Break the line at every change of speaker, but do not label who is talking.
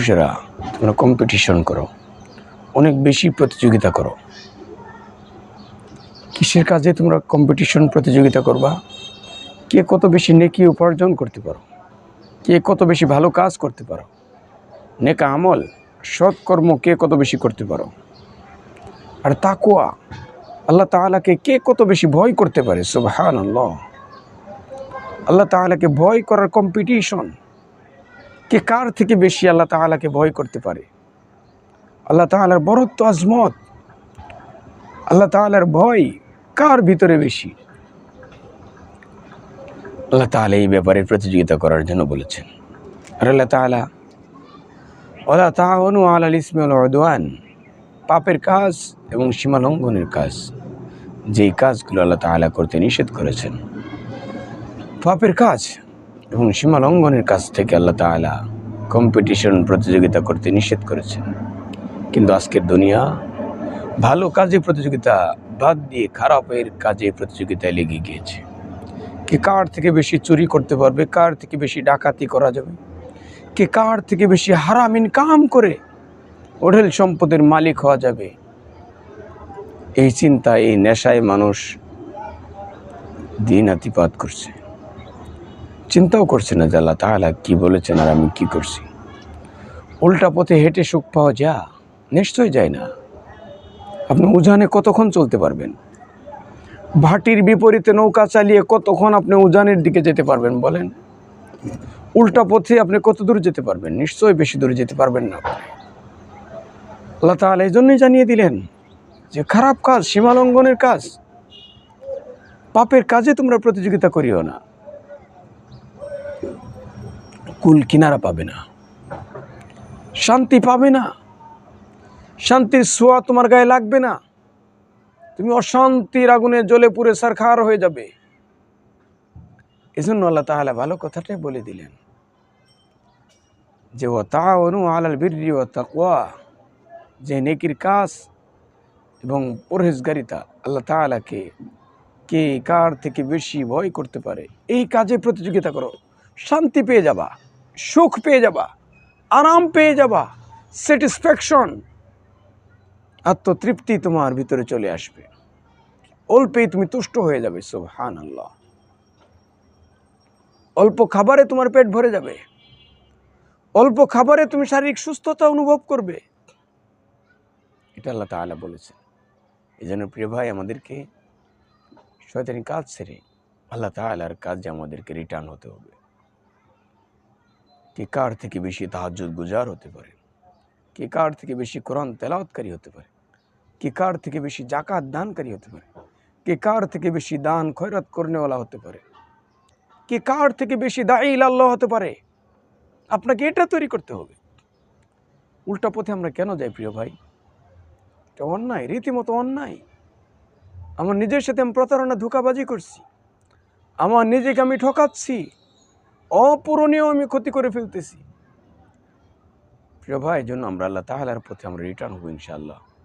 মানুষেরা তোমরা কম্পিটিশন করো, অনেক বেশি প্রতিযোগিতা করো। কিসের কাজে তোমরা কম্পিটিশন প্রতিযোগিতা করবা? কে কত বেশি নেকি উপার্জন করতে পারো, কে কত বেশি ভালো কাজ করতে পারো, নেকা আমল সৎকর্ম কে কত বেশি করতে পারো। আর তাকওয়া আল্লাহ তাআলাকে কে কত বেশি ভয় করতে পারে। সুবহানাল্লাহ, আল্লাহ তাআলাকে ভয় করার কম্পিটিশন। কে কার থেকে বেশি আল্লাহ তাআলাকে ভয় করতে পারে। আল্লাহ তাআলার বরত্ব আজমত, আল্লাহ তাআলার ভয় কার ভিতরে বেশি। আল্লাহ তাআলা এই ব্যাপারে প্রতিযোগিতা করার জন্য বলেছেন। আর আল্লাহ তাআলা ওয়ালা তাআওয়ানু আলাল ইসমি ওয়াল উদওয়ান, পাপের কাজ এবং সীমালঙ্ঘনের কাজ, যেই কাজগুলো আল্লাহ তাআলা করতে নিষেধ করেছেন, পাপের কাজ এবং সীমালঙ্ঘনের কাজ থেকে আল্লাহ তাআলা কম্পিটিশন প্রতিযোগিতা করতে নিষেধ করেছেন। কিন্তু আজকের দুনিয়া ভালো কাজে প্রতিযোগিতা বাদ দিয়ে খারাপের কাজে প্রতিযোগিতায় লেগে গিয়েছে। কে কার থেকে বেশি চুরি করতে পারবে, কার থেকে বেশি ডাকাতি করা যাবে, কে কার থেকে বেশি হারাম ইনকাম করে অঢেল সম্পদের মালিক হওয়া যাবে, এই চিন্তা, এই নেশায় মানুষ দিন আতিপাত করছে। চিন্তাও করছে না যে আল্লাহ তাআলা কি বলেছেন আর আমি কি করছি। উল্টা পথে হেঁটে সুখ পাওয়া যায়? নিশ্চয়ই যায় না। আপনি উজানে কতক্ষণ চলতে পারবেন? ভাটির বিপরীতে নৌকা চালিয়ে কতক্ষণ আপনি উজানের দিকে যেতে পারবেন বলেন? উল্টা পথে আপনি কত দূর যেতে পারবেন? নিশ্চয়ই বেশি দূরে যেতে পারবেন না। আল্লাহ তাআলা এই জন্যই জানিয়ে দিলেন যে খারাপ কাজ, সীমালঙ্ঘনের কাজ, পাপের কাজে তোমরা প্রতিযোগিতা করিও না। কুল কিনারা পাবে না, শান্তি পাবে না, শান্তির ছোঁয়া তোমার গায়ে লাগবে না। তুমি অশান্তির আগুনে জ্বলে পুড়ে ছারখার হয়ে যাবে। এজন্য আল্লাহ তাআলা ভালো কথাটাই বলে দিলেন যে ওয়া তাআওয়ানু আলাল বিররি ওয়াত তাকওয়া, যে নেকির কাজ এবং পরহেজগারিতা, আল্লাহ তাআলাকে কে কার থেকে বেশি ভয় করতে পারে, এই কাজে প্রতিযোগিতা করো। শান্তি পেয়ে যাবা, সুখ পেয়ে যাবা, আরাম পেয়ে যাবা, স্যাটিসফ্যাকশন, আত্মতৃপ্তি তোমার ভিতরে চলে আসবে। অল্পেই তুমি তুষ্ট হয়ে যাবে। সুবহানাল্লাহ, অল্প খাবারে তোমার পেট ভরে যাবে, অল্প খাবারে তুমি শারীরিক সুস্থতা অনুভব করবে। এটা আল্লাহ তাআলা বলেছেন। এই জন্য প্রিয় ভাই, আমাদেরকে শয়তানি কাজ ছেড়ে আল্লাহ তাআলার কাজে আমাদেরকে রিটার্ন হতে হবে। কে কার থেকে বেশি তাহাজ্জুদ গুজার হতে পারে, কে কার থেকে বেশি কোরআন তেলাওয়াতকারী হতে পারে, কে কার থেকে বেশি জাকাত দানকারী হতে পারে, কে কার থেকে বেশি দান খয়রাত করনেওয়ালা হতে পারে, কে কার থেকে বেশি দাঈ ইলাল্লাহ হতে পারে। আপনাকে এটা তৈরি করতে হবে। উল্টা পথে আমরা কেন যাই প্রিয় ভাই? এটা অন্যায়, রীতিমতো অন্যায়। আমার নিজের সাথে আমি প্রতারণা, ধোঁকাবাজি করছি, আমার নিজেকে আমি ঠকাচ্ছি, অপূরণীয় আমি ক্ষতি করে ফেলতেছি। প্রিয় ভাই, জন্য আমরা আল্লাহ তাআলার পথে আমরা রিটার্ন হব ইনশাআল্লাহ।